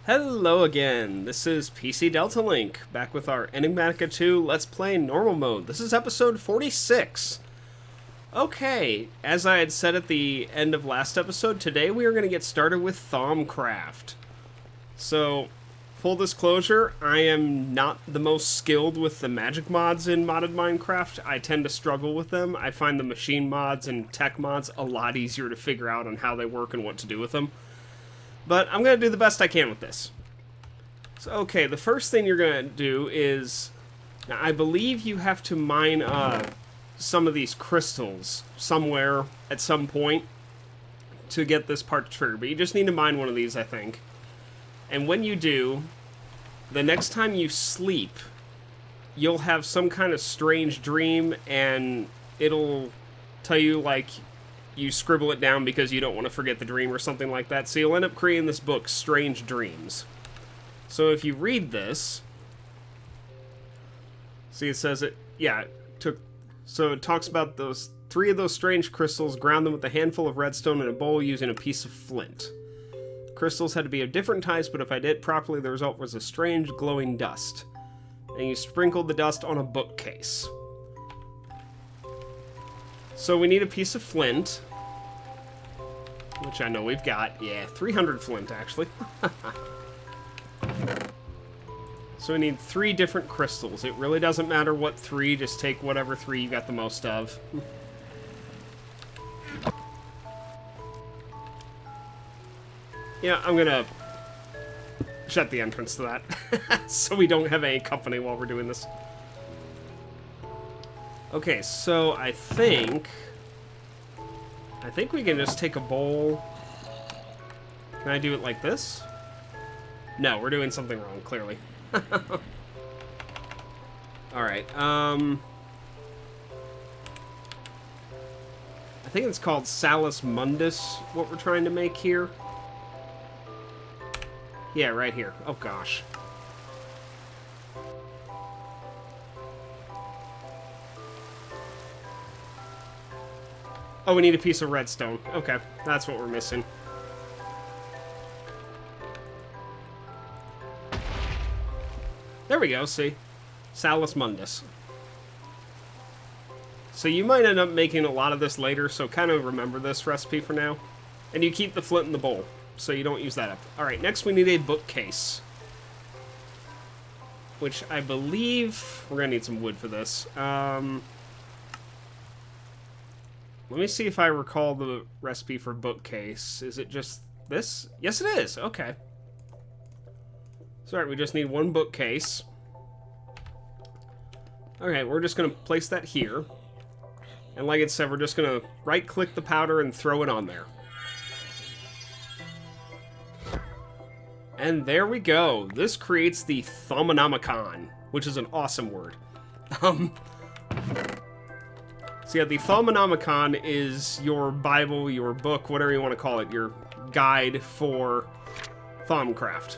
Hello again, this is PC Delta Link, back with our Enigmatica 2 Let's Play Normal Mode. This is episode 46. Okay, as I had said at the end of last episode, today we are going to get started with Thaumcraft. So, full disclosure, I am not the most skilled with the magic mods in modded Minecraft. I tend to struggle with them. I find the machine mods and tech mods a lot easier to figure out on how they work and what to do with them. But I'm going to do the best I can with this. So, okay, the first thing you're going to do is... Now, I believe you have to mine some of these crystals somewhere at some point to get this part to trigger. But you just need to mine one of these, I think. And when you do, the next time you sleep, you'll have some kind of strange dream, and it'll tell you, like... You scribble it down because you don't want to forget the dream or something like that. So you'll end up creating this book, Strange Dreams. So if you read this... See, it says it... Yeah, it took... So it talks about those... 3 of those strange crystals, ground them with a handful of redstone in a bowl using a piece of flint. Crystals had to be of different types, but if I did it properly, the result was a strange glowing dust. And you sprinkled the dust on a bookcase. So we need a piece of flint, which I know we've got. Yeah, 300 flint, actually. So we need 3 different crystals. It really doesn't matter what 3, just take whatever 3 you got the most of. Yeah, I'm gonna shut the entrance to that, so we don't have any company while we're doing this. Okay, so I think we can just take a bowl. Can I do it like this? No, we're doing something wrong, clearly. Alright, I think it's called Salus Mundus, what we're trying to make here. Yeah, right here. Oh, gosh. Oh, we need a piece of redstone. Okay, that's what we're missing. There we go, see? Salus Mundus. So you might end up making a lot of this later, so kind of remember this recipe for now. And you keep the flint in the bowl, so you don't use that up. Alright, next we need a bookcase. Which I believe... We're gonna need some wood for this. Let me see if I recall the recipe for bookcase. Is it just this? Yes, it is. Okay. So, alright, we just need 1 bookcase. Okay, we're just going to place that here. And like it said, we're just going to right-click the powder and throw it on there. And there we go. This creates the Thaumcraft, which is an awesome word. So yeah, the Thaumcraft is your Bible, your book, whatever you want to call it, your guide for Thaumcraft.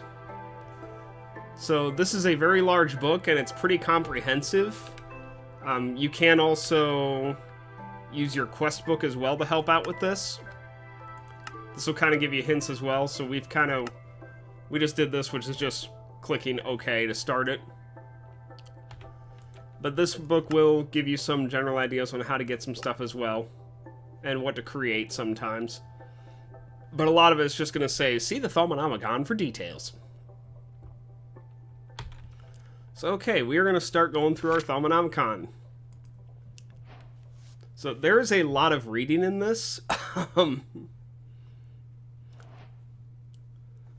So this is a very large book, and it's pretty comprehensive. You can also use your quest book as well to help out with this. This will kind of give you hints as well, so we just did this, which is just clicking OK to start it. But this book will give you some general ideas on how to get some stuff as well, and what to create sometimes. But a lot of it's just going to say, see the Thaumcraft for details. So okay, we are going to start going through our Thaumcraft. So there is a lot of reading in this.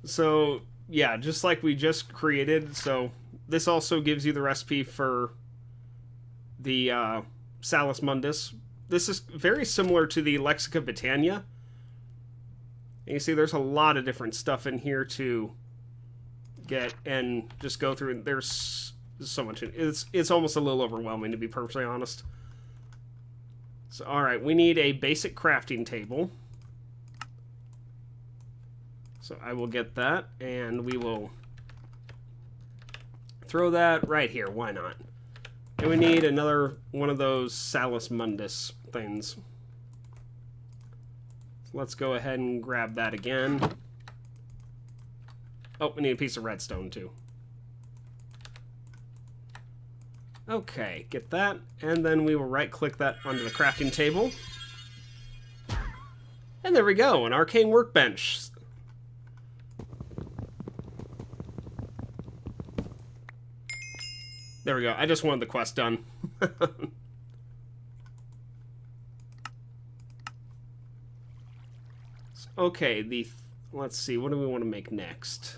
So yeah, just like we just created, so this also gives you the recipe for the Salus Mundus. This is very similar to the Lexica Britannia. And you see there's a lot of different stuff in here to get and just go through. There's so much. It's almost a little overwhelming, to be perfectly honest. So, alright, we need a basic crafting table. So I will get that, and we will throw that right here. Why not? And we need another one of those Salus Mundus things. So let's go ahead and grab that again. Oh, we need a piece of redstone, too. Okay, get that. And then we will right-click that onto the crafting table. And there we go, an arcane workbench. There we go. I just wanted the quest done. Okay, let's see, what do we want to make next?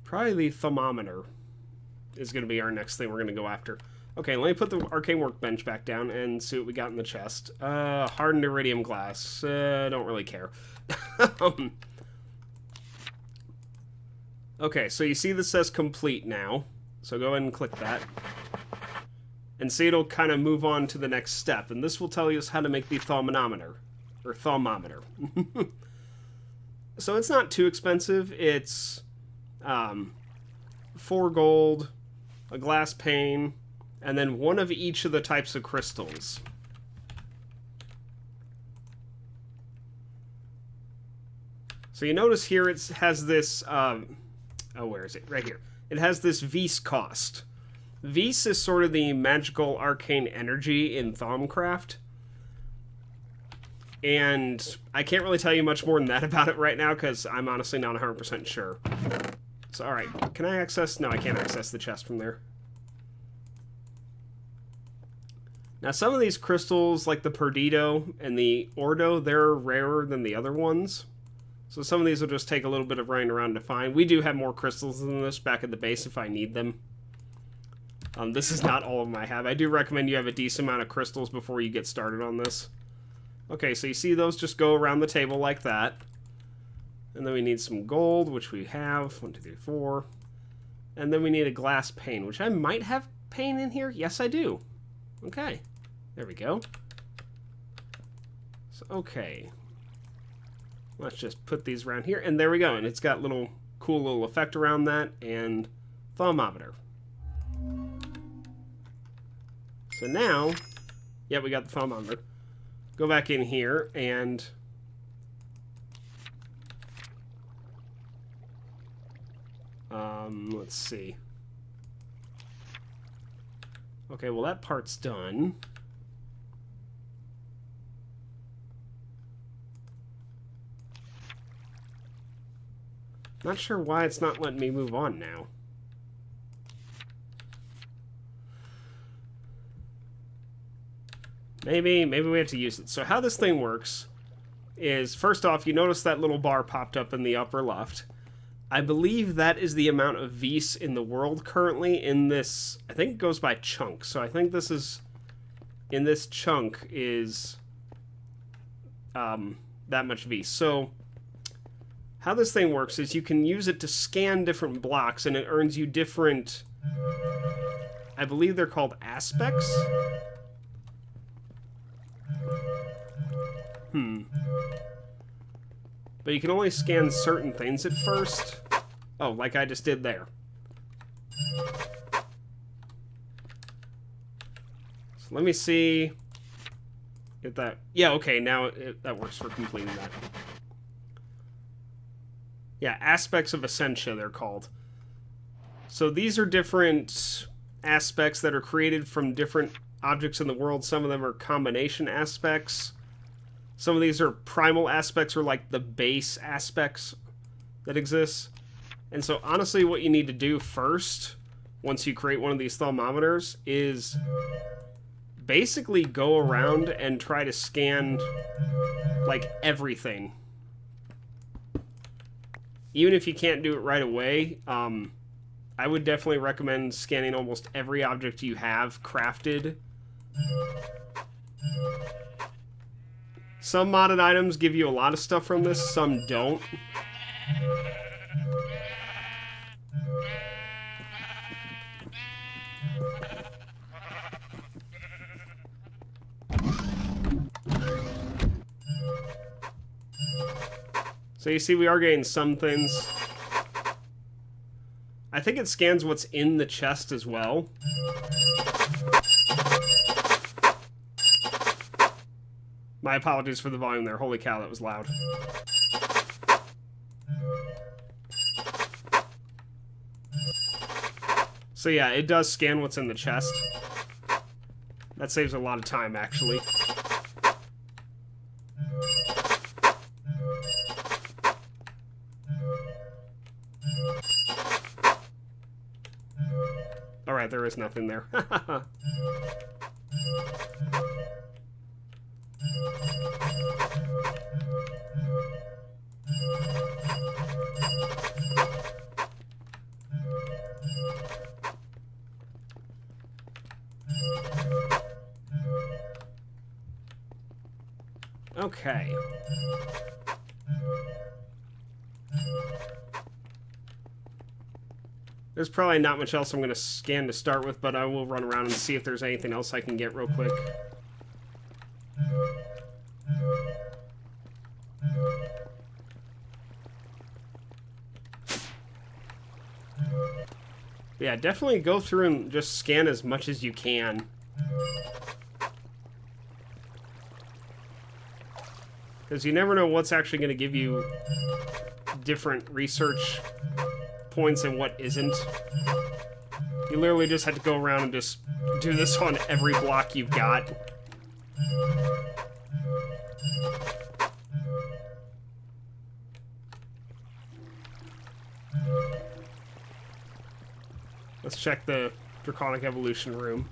Probably the thermometer is going to be our next thing we're going to go after. Okay, let me put the arcane workbench back down and see what we got in the chest. Hardened iridium glass. Don't really care. Okay, so you see this says complete now. So go ahead and click that. And see, it'll kind of move on to the next step. And this will tell us how to make the thermometer. Or thermometer. So it's not too expensive. It's 4 gold, a glass pane, and then 1 of each of the types of crystals. So you notice here it has this, oh, where is it? Right here. It has this Vis cost. Vis is sort of the magical arcane energy in Thaumcraft. And I can't really tell you much more than that about it right now, because I'm honestly not 100% sure. So, alright, can I access? No, I can't access the chest from there. Now, some of these crystals, like the Perdido and the Ordo, they're rarer than the other ones. So some of these will just take a little bit of running around to find. We do have more crystals than this back at the base if I need them. This is not all of them I have. I do recommend you have a decent amount of crystals before you get started on this. Okay, so you see those just go around the table like that. And then we need some gold, which we have. 1, 2, 3, 4. And then we need a glass pane, which I might have pane in here. Yes, I do. Okay. There we go. So, okay. Let's just put these around here. And there we go. And it's got cool little effect around that. And thermometer. So now, yeah, we got the thermometer. Go back in here and let's see. Okay, well that part's done. Not sure why it's not letting me move on now. Maybe we have to use it. So how this thing works is, first off, you notice that little bar popped up in the upper left. I believe that is the amount of Vis in the world currently in this. I think it goes by chunk. So I think this is, in this chunk is that much Vis. So how this thing works is you can use it to scan different blocks and it earns you different, I believe they're called aspects. But you can only scan certain things at first. Oh, like I just did there. So let me see if that... Yeah, okay, now that works for completing that. Yeah, aspects of Essentia, they're called. So these are different aspects that are created from different objects in the world. Some of them are combination aspects. Some of these are primal aspects, or like the base aspects that exist. And so honestly what you need to do first, once you create one of these thermometers, is basically go around and try to scan like everything. Even if you can't do it right away, I would definitely recommend scanning almost every object you have crafted. Some modded items give you a lot of stuff from this, some don't. So you see we are getting some things. I think it scans what's in the chest as well. My apologies for the volume there. Holy cow, that was loud. So yeah, it does scan what's in the chest. That saves a lot of time, actually. Alright, there is nothing there. Okay. There's probably not much else I'm going to scan to start with, but I will run around and see if there's anything else I can get real quick. Yeah, definitely go through and just scan as much as you can. Because you never know what's actually going to give you different research points and what isn't. You literally just have to go around and just do this on every block you've got. Let's check the Draconic Evolution room.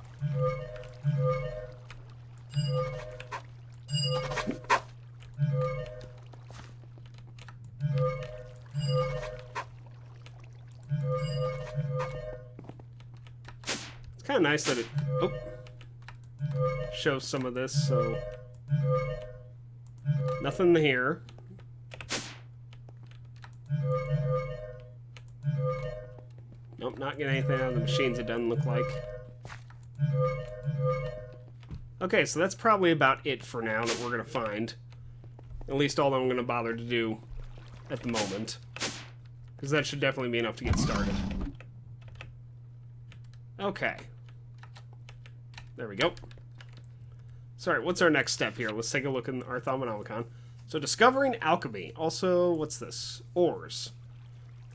It's kind of nice that it shows some of this, so nothing here. Nope, not getting anything out of the machines, it doesn't look like. Okay, so that's probably about it for now that we're going to find. At least all that I'm going to bother to do at the moment. Because that should definitely be enough to get started. Okay. There we go. Sorry, what's our next step here? Let's take a look in our Thaumcraft. So, discovering alchemy. Also, what's this? Ores.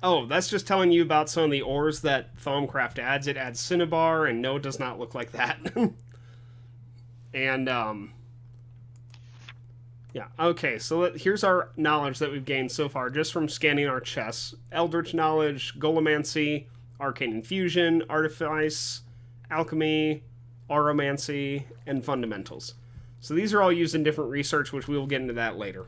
Oh, that's just telling you about some of the ores that Thaumcraft adds. It adds cinnabar, and no, it does not look like that. And, yeah, okay, so here's our knowledge that we've gained so far, just from scanning our chests. Eldritch Knowledge, Golomancy, Arcane Infusion, Artifice, Alchemy, Auromancy, and Fundamentals. So these are all used in different research, which we will get into that later.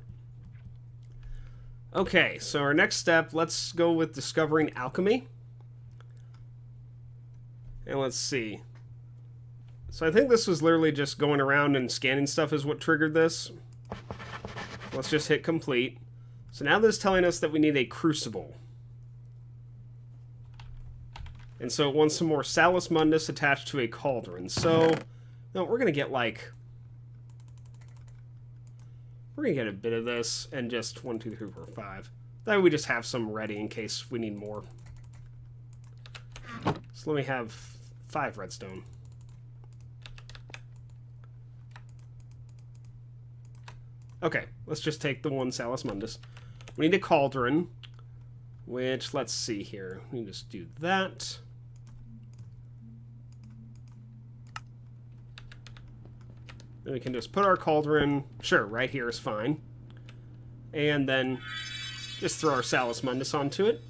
Okay, so our next step, let's go with discovering alchemy. And let's see. So I think this was literally just going around and scanning stuff is what triggered this. Let's just hit complete. So now this is telling us that we need a crucible. And so it wants some more Salus Mundus attached to a cauldron. So, no, we're going to get like... We're going to get a bit of this and just 1, 2, 3, 4, 5. That way we just have some ready in case we need more. So let me have 5 redstone. Okay, let's just take the 1 Salus Mundus. We need a cauldron, which, let's see here. We can just do that. Then we can just put our cauldron, sure, right here is fine. And then just throw our Salus Mundus onto it.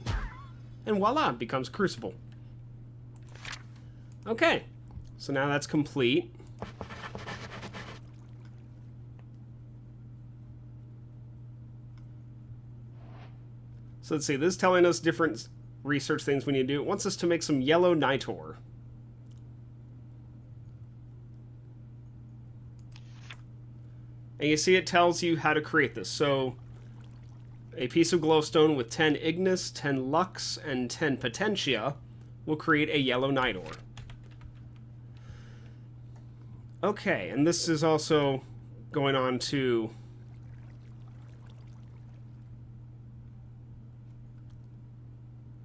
And voila, it becomes a crucible. Okay, so now that's complete. So let's see, this is telling us different research things we need to do. It wants us to make some yellow night ore. And you see it tells you how to create this. So, a piece of glowstone with 10 ignis, 10 lux, and 10 potentia will create a yellow night ore. Okay, and this is also going on to...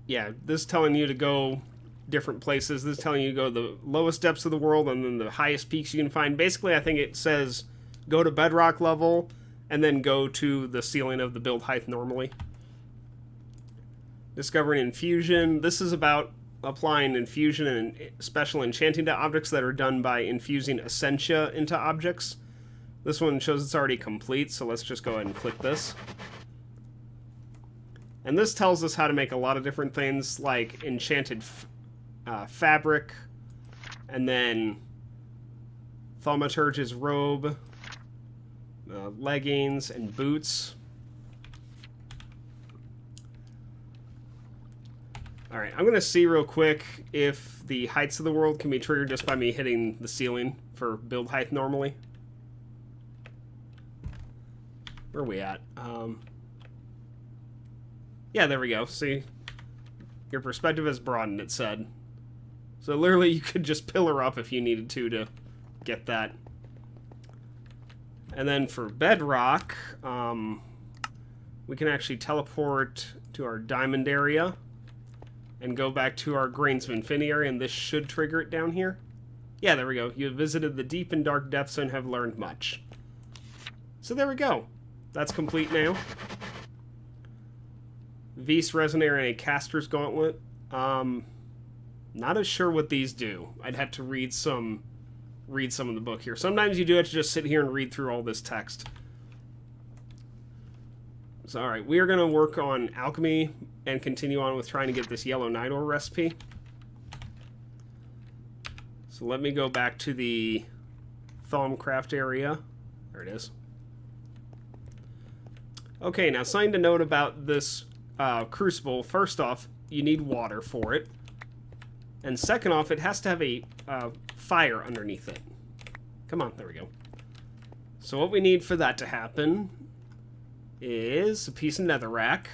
Yeah, this is telling you to go different places. This is telling you to go the lowest depths of the world and then the highest peaks you can find. Basically, I think it says go to bedrock level, and then go to the ceiling of the build height normally. Discovering infusion. This is about applying infusion and special enchanting to objects that are done by infusing essentia into objects. This one shows it's already complete, so let's just go ahead and click this. And this tells us how to make a lot of different things, like enchanted fabric, and then Thaumaturge's robe, leggings, and boots. Alright, I'm going to see real quick if the heights of the world can be triggered just by me hitting the ceiling for build height normally. Where are we at? Yeah, there we go. See? Your perspective has broadened, it said. So literally you could just pillar up if you needed to get that. And then for bedrock, we can actually teleport to our diamond area and go back to our Grains of Infinity area, and this should trigger it down here. Yeah, there we go. You have visited the deep and dark depths and have learned much. So there we go. That's complete now. Vis Resonator and a Caster's Gauntlet. Not as sure what these do. I'd have to read some of the book here. Sometimes you do have to just sit here and read through all this text. So, alright, we are going to work on alchemy and continue on with trying to get this yellow night ore recipe. So let me go back to the Thaumcraft area. There it is. Okay, now something to note about this crucible. First off, you need water for it. And second off, it has to have a fire underneath it. Come on, there we go. So what we need for that to happen is a piece of netherrack.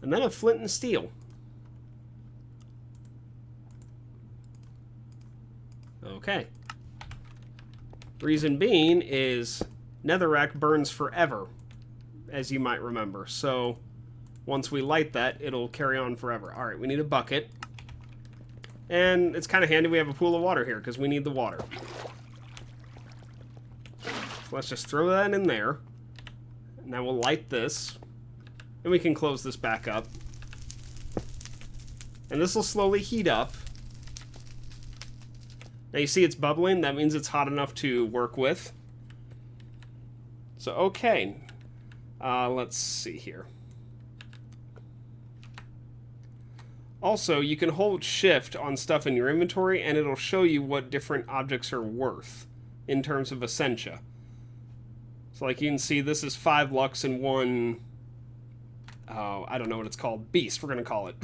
And then a flint and steel. Okay. Reason being is netherrack burns forever, as you might remember. So once we light that, it'll carry on forever. Alright, we need a bucket. And it's kind of handy we have a pool of water here, because we need the water. So let's just throw that in there. Now we'll light this. And we can close this back up. And this will slowly heat up. Now you see it's bubbling. That means it's hot enough to work with. So, okay. Let's see here. Also, you can hold shift on stuff in your inventory, and it'll show you what different objects are worth in terms of essentia. So, like, you can see this is 5 lux and 1... Oh, I don't know what it's called. Beast, we're going to call it.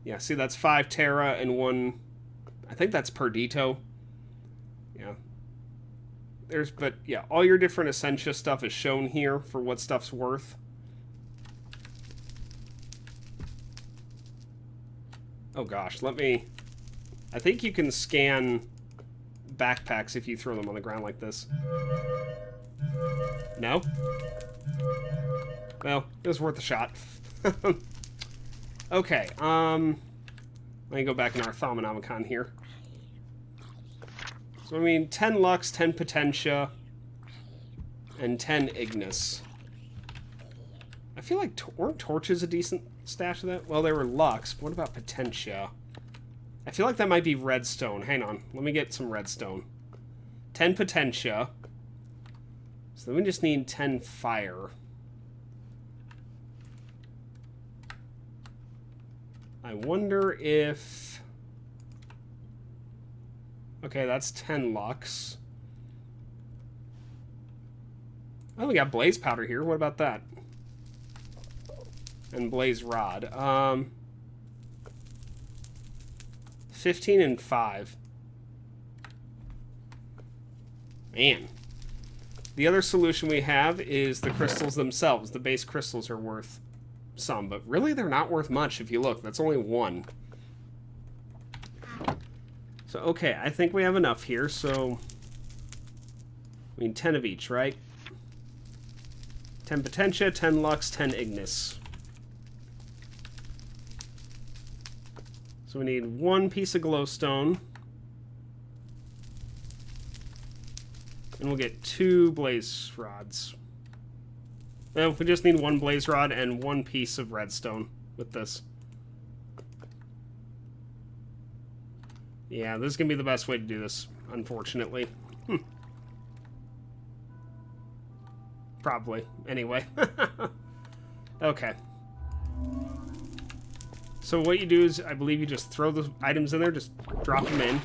Yeah, see, that's 5 Terra and 1... I think that's Perdito. Yeah. But, yeah, all your different essentia stuff is shown here for what stuff's worth. Oh, gosh, let me... I think you can scan backpacks if you throw them on the ground like this. No? Well, it was worth a shot. Okay, let me go back in our Thaumanomicon here. So, I mean, 10 Lux, 10 Potentia, and 10 Ignis. I feel like, weren't Torches a decent stash of that? Well, they were Lux, but what about Potentia? I feel like that might be Redstone. Hang on, let me get some Redstone. 10 Potentia. So then we just need 10 Fire. I wonder if... Okay, that's 10 Lux. Oh, we got Blaze Powder here. What about that? And Blaze Rod. 15 and 5. Man. The other solution we have is the crystals themselves. The base crystals are worth some, but really they're not worth much if you look. That's only 1. So, okay, I think we have enough here, so... I mean, 10 of each, right? 10 Potentia, 10 Lux, 10 Ignis. So we need 1 piece of glowstone. And we'll get 2 blaze rods. Well, we just need 1 blaze rod and 1 piece of redstone with this. Yeah, this is going to be the best way to do this, unfortunately. Probably. Anyway. Okay. So what you do is, I believe you just throw the items in there, just drop them in.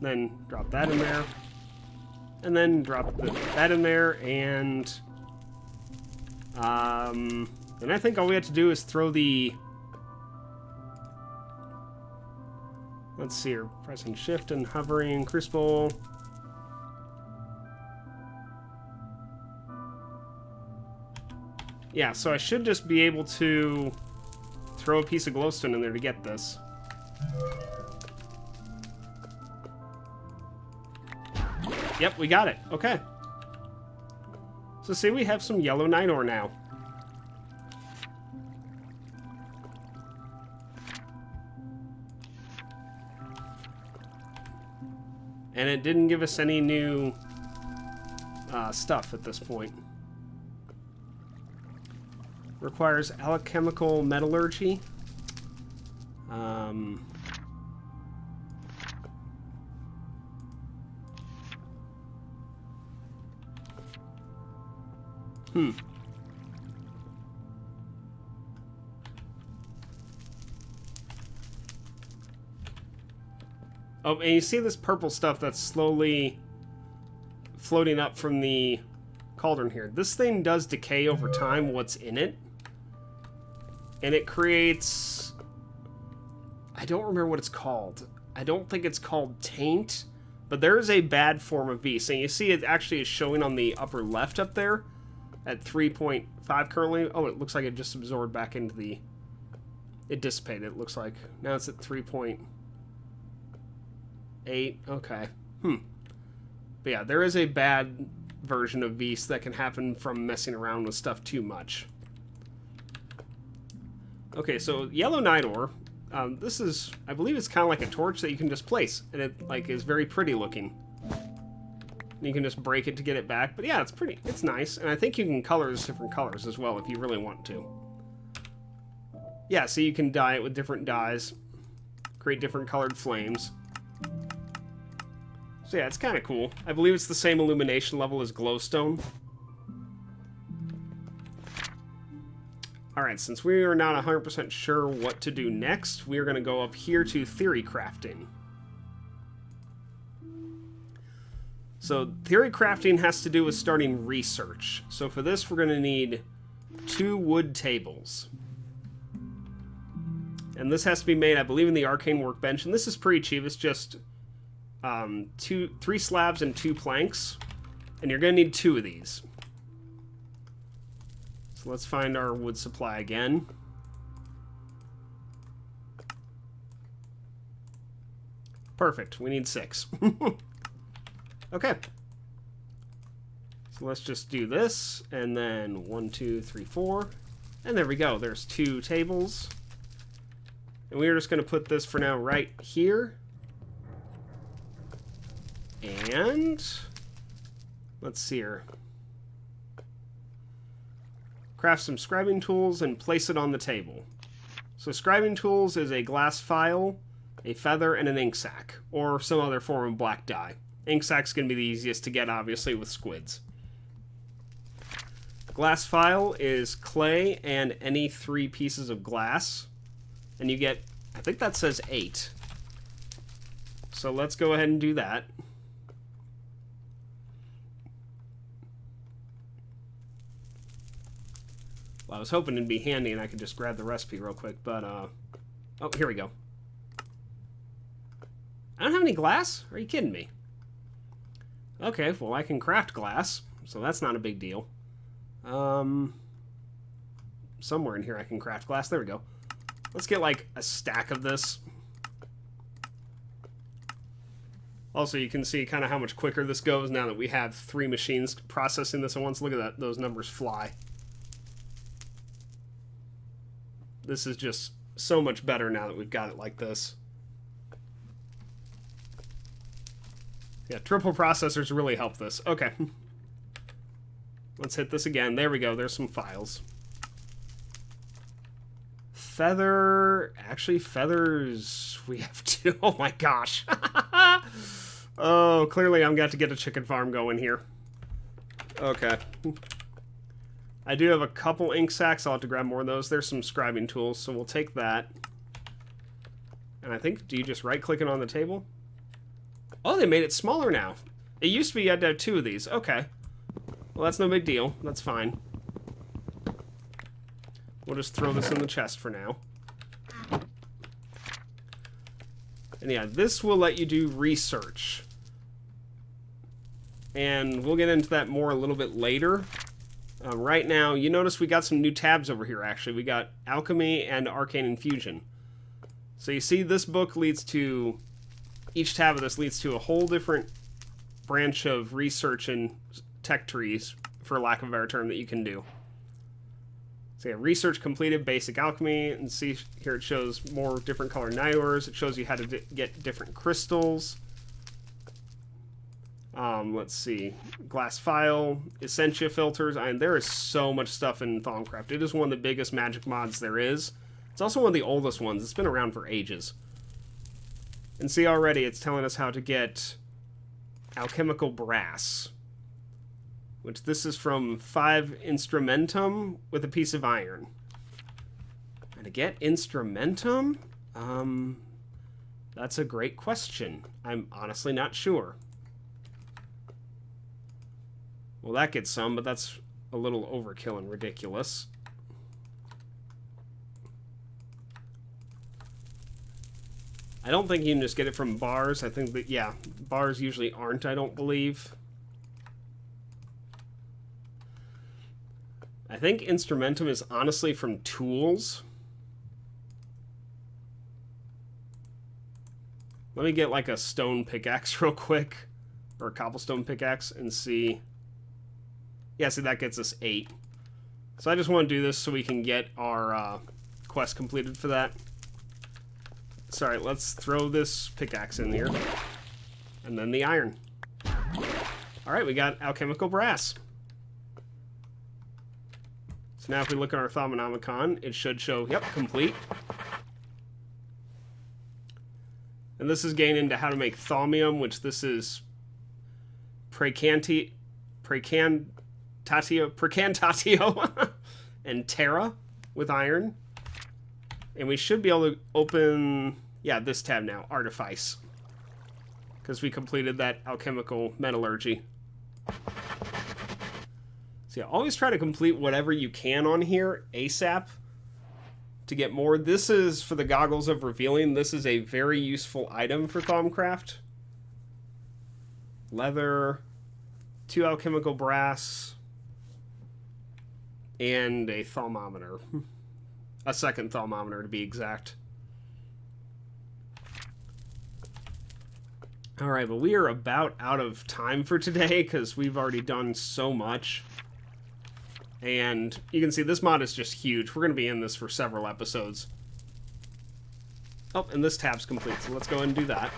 Then drop that in there. And then drop that in there, and... and I think all we have to do is throw the... Let's see here. Pressing shift and hovering, crucible... Yeah, so I should just be able to throw a piece of glowstone in there to get this. Yep, we got it. Okay. So see, we have some yellow night ore now. And it didn't give us any new stuff at this point. Requires alchemical metallurgy. Oh, and you see this purple stuff that's slowly floating up from the cauldron here. This thing does decay over time, what's in it. And it creates... I don't remember what it's called. I don't think it's called taint, but there is a bad form of beast. And you see it actually is showing on the upper left up there at 3.5 currently. Oh, it looks like it just absorbed back into the... It dissipated, it looks like. Now it's at 3.8. Okay. But yeah, there is a bad version of beast that can happen from messing around with stuff too much. Okay, so yellow night ore. This is, I believe it's kind of like a torch that you can just place, and it like is very pretty looking. You can just break it to get it back, but yeah, it's pretty, it's nice, and I think you can color this different colors as well if you really want to. Yeah, so you can dye it with different dyes, create different colored flames. So yeah, it's kind of cool. I believe it's the same illumination level as glowstone. Alright, since we are not 100% sure what to do next, we are going to go up here to theory crafting. So, theory crafting has to do with starting research. So for this, we're going to need 2 wood tables. And this has to be made, I believe, in the arcane workbench. And this is pretty cheap. It's just 3 slabs and 2 planks. And you're going to need 2 of these. So let's find our wood supply again. Perfect. We need 6. Okay. So let's just do this, and then 1, 2, 3, 4. And there we go. There's 2 tables. And we are just going to put this for now right here. And let's see here. Craft some scribing tools and place it on the table. So scribing tools is a glass file, a feather, and an ink sac, or some other form of black dye. Ink sac's going to be the easiest to get, obviously, with squids. Glass file is clay and any 3 pieces of glass. And you get, I think that says 8. So let's go ahead and do that. Well, I was hoping it'd be handy and I could just grab the recipe real quick, but, oh, here we go. I don't have any glass? Are you kidding me? Okay, well, I can craft glass, so that's not a big deal. Somewhere in here I can craft glass. There we go. Let's get, like, a stack of this. Also, you can see kind of how much quicker this goes now that we have 3 machines processing this at once. Look at that. Those numbers fly. This is just so much better now that we've got it like this. Yeah, triple processors really help this. Okay. Let's hit this again. There we go. There's some files. Feather... Actually, feathers... We have two. Oh my gosh. Oh, clearly I'm got to get a chicken farm going here. Okay. I do have a couple ink sacs. I'll have to grab more of those. There's some scribing tools, so we'll take that. And I think... Do you just right-click it on the table? Oh, they made it smaller now. It used to be you had to have two of these. Okay. Well, that's no big deal. That's fine. We'll just throw this in the chest for now. And yeah, this will let you do research. And we'll get into that more a little bit later. Right now, you notice we got some new tabs over here, actually. We got Alchemy and Arcane Infusion. So you see this book leads to... Each tab of this leads to a whole different branch of research and tech trees, for lack of a better term, that you can do. So yeah, research completed, basic alchemy, and see here it shows more different colored night ores. It shows you how to get different crystals. Let's see, glass file, essentia filters. There is so much stuff in Thaumcraft. It is one of the biggest magic mods there is. It's also one of the oldest ones. It's been around for ages. And see, already it's telling us how to get alchemical brass, which this is from 5 instrumentum with a piece of iron. And to get instrumentum, that's a great question. I'm honestly not sure. Well, that gets some, but that's a little overkill and ridiculous. I don't think you can just get it from bars. I think that, yeah, bars usually aren't, I don't believe. I think instrumentum is honestly from tools. Let me get like a stone pickaxe real quick, or a cobblestone pickaxe, and see. Yeah, see, that gets us 8. So I just want to do this so we can get our quest completed for that. Sorry, let's throw this pickaxe in here. And then the iron. Alright, we got alchemical brass. So now if we look at our Thaumanomicon, it should show, yep, complete. And this is getting into how to make thaumium, which this is precantatio and terra with iron. And we should be able to open, yeah, this tab now, Artifice. Because we completed that alchemical metallurgy. So yeah, always try to complete whatever you can on here ASAP to get more. This is for the Goggles of Revealing. This is a very useful item for Thaumcraft. Leather, 2 alchemical brass, and a thaumometer. A second thaumometer, to be exact. Alright, but we are about out of time for today, because we've already done so much. And you can see this mod is just huge. We're going to be in this for several episodes. Oh, and this tab's complete, so let's go ahead and do that.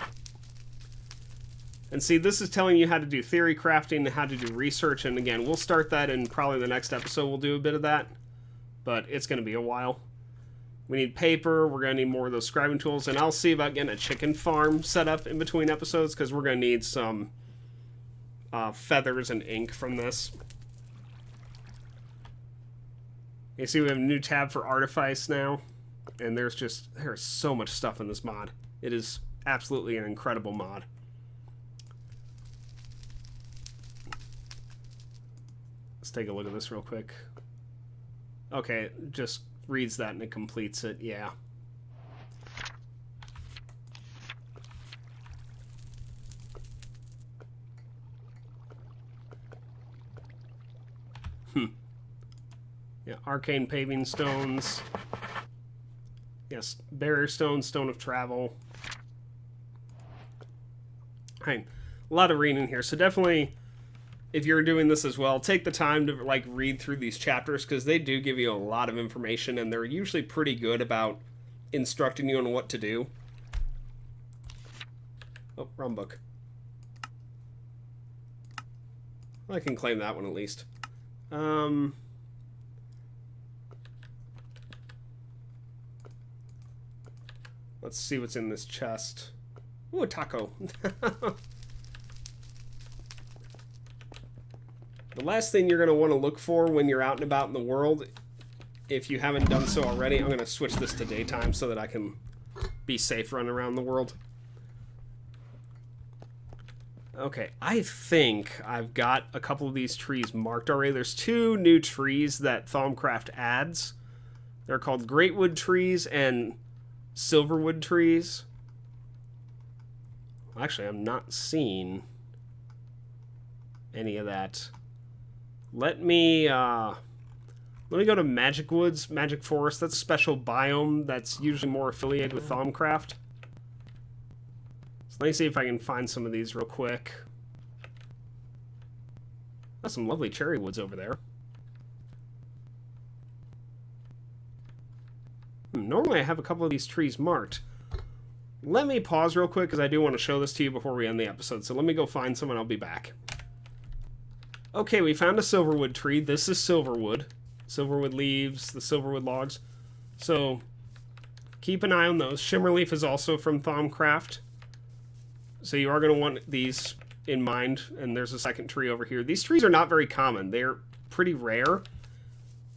And see, this is telling you how to do theory crafting, how to do research, and again, we'll start that in probably the next episode. We'll do a bit of that, but it's going to be a while. We need paper, we're going to need more of those scribing tools, and I'll see about getting a chicken farm set up in between episodes, because we're going to need some feathers and ink from this. You see we have a new tab for Artifice now, and there's so much stuff in this mod. It is absolutely an incredible mod. Let's take a look at this real quick. Okay, it just reads that and it completes it, yeah. Yeah, arcane paving stones. Yes, barrier stone, stone of travel. Right, a lot of reading here, so definitely, if you're doing this as well, take the time to like read through these chapters, because they do give you a lot of information, and they're usually pretty good about instructing you on what to do. Oh, wrong book. Well, I can claim that one at least. Let's see what's in this chest. Ooh, a taco. The last thing you're going to want to look for when you're out and about in the world, if you haven't done so already, I'm going to switch this to daytime so that I can be safe running around the world. Okay, I think I've got a couple of these trees marked already. There's 2 new trees that Thaumcraft adds. They're called Greatwood trees and Silverwood trees. Actually, I'm not seeing any of that. Let me go to Magic Woods, Magic Forest. That's a special biome that's usually more affiliated with Thaumcraft. So let me see if I can find some of these real quick. That's some lovely cherry woods over there. Normally I have a couple of these trees marked. Let me pause real quick because I do want to show this to you before we end the episode. So let me go find some and I'll be back. Okay, we found a silverwood tree. This is silverwood. Silverwood leaves, the silverwood logs. So keep an eye on those. Shimmerleaf is also from Thaumcraft. So you are going to want these in mind. And there's a second tree over here. These trees are not very common. They're pretty rare.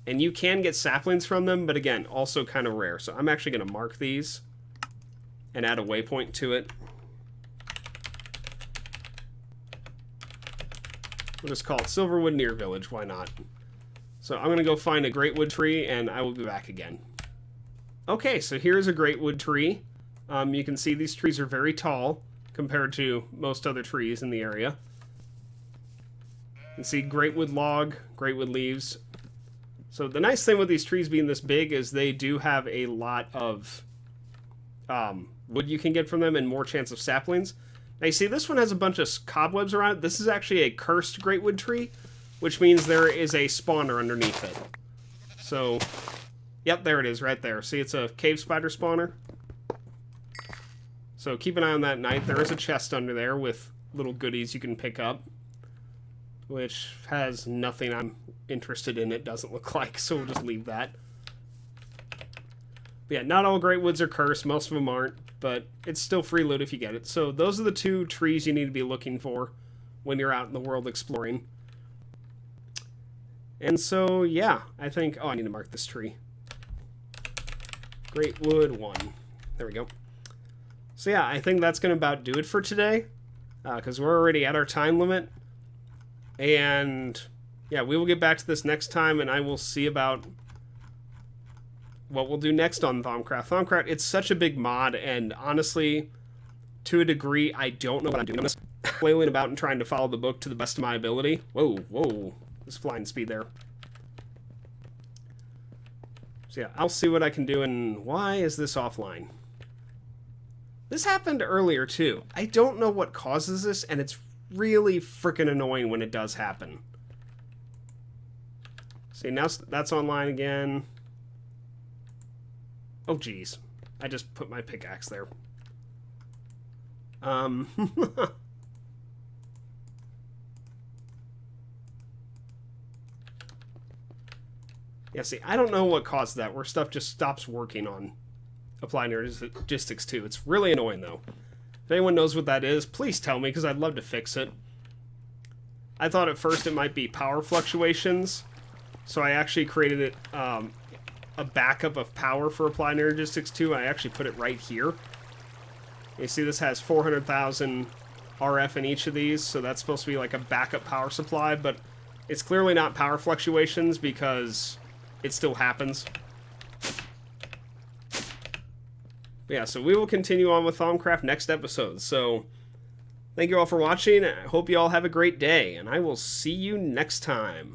And you can get saplings from them, but again, also kind of rare. So I'm actually going to mark these and add a waypoint to it. We'll just call it Silverwood Near Village. Why not? So I'm going to go find a Greatwood tree, and I will be back again. Okay, so here's a Greatwood tree. You can see these trees are very tall compared to most other trees in the area. You can see Greatwood log, Greatwood leaves. So the nice thing with these trees being this big is they do have a lot of wood you can get from them and more chance of saplings. Now you see this one has a bunch of cobwebs around it. This is actually a cursed Greatwood tree, which means there is a spawner underneath it. So, yep, there it is right there. See, it's a cave spider spawner. So keep an eye on that at night. There is a chest under there with little goodies you can pick up, which has nothing I'm interested in, it doesn't look like, so we'll just leave that. But yeah, not all Greatwoods are cursed, most of them aren't, but it's still free loot if you get it. So those are the 2 trees you need to be looking for when you're out in the world exploring. And so, yeah, I think... Oh, I need to mark this tree. Greatwood 1. There we go. So yeah, I think that's going to about do it for today, because we're already at our time limit. And yeah, we will get back to this next time, and I will see about what we'll do next on Thaumcraft. Thaumcraft, it's such a big mod, and honestly, to a degree, I don't know what I'm doing on this. Flailing about and trying to follow the book to the best of my ability. Whoa, whoa, there's flying speed there. So yeah, I'll see what I can do, and why is this offline? This happened earlier, too. I don't know what causes this, and it's really freaking annoying when it does happen. See, now that's online again. Oh, geez. I just put my pickaxe there. Yeah, see, I don't know what caused that, where stuff just stops working on Applied Energistics 2. It's really annoying, though. If anyone knows what that is, please tell me, because I'd love to fix it. I thought at first it might be power fluctuations, so I actually created it a backup of power for Applied Energistics 2. I actually put it right here. You see this has 400,000 RF in each of these, so that's supposed to be like a backup power supply, but it's clearly not power fluctuations because it still happens. But yeah, so we will continue on with Thaumcraft next episode. So thank you all for watching. I hope you all have a great day, and I will see you next time.